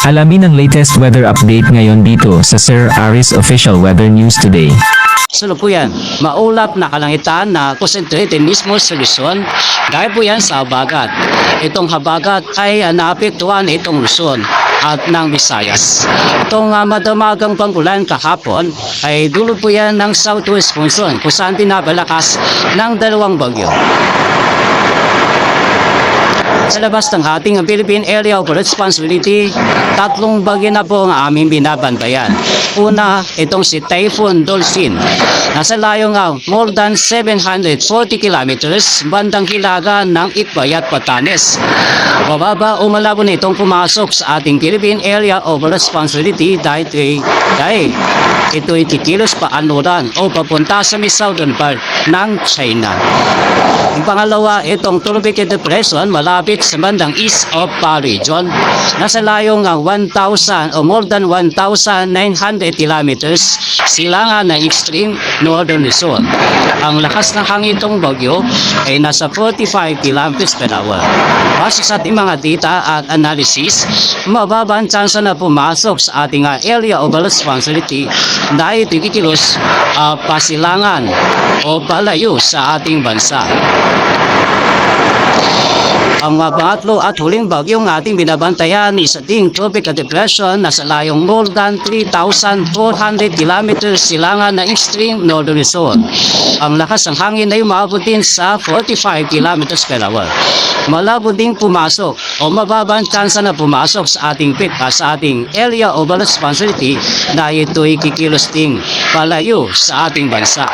Alamin ang latest weather update ngayon dito sa Sir Aris Official Weather News Today. Sunod po yan, maulap na kalangitan na concentrated mismo sa Luzon dahil po yan sa habagat. Itong habagat ay naapektuhan itong Luzon at ng Visayas. Itong madamagang panggulan kahapon ay dulot po yan ng southwest monsoon kung saan pinabalakas ng dalawang bagyo. Sa labas ng ating Philippine Area of Responsibility, tatlong bagyo na po ang aming binabantayan. Una, itong si Typhoon Dolphin. Nasa layo nga more than 740 kilometers bandang hilaga ng Itbayat, Batanes. Mababa o malabo na itong pumasok sa ating Philippine Area of Responsibility dahil ito'y kikilos pa anuran o papunta sa may southern part ng China. Ang pangalawa, itong tropical depression malapit sa bandang east of Pa region. Nasa layo ng 1,000 o more than 1,900 kilometers silangan ng extreme northern Luzon. Ang lakas ng hangin itong bagyo ay nasa 45 kilometers per hour. Base sa ating mga data at analysis, mababa ang tsansa na pumasok sa ating area of responsibility dahil ito kikilos pasilangan o palayo sa ating bansa. Ang pangatlo at huling bagyong ating binabantayan is ating tropical depression na sa layong more than 3,400 kilometers silangan na extreme northern Luzon. Ang lakas ng hangin ay umabot din sa 45 kilometers per hour. Malabo ding pumasok o mababa ang tsansa na pumasok sa ating sa ating area of responsibility na ito'y kikilos ding palayo sa ating bansa.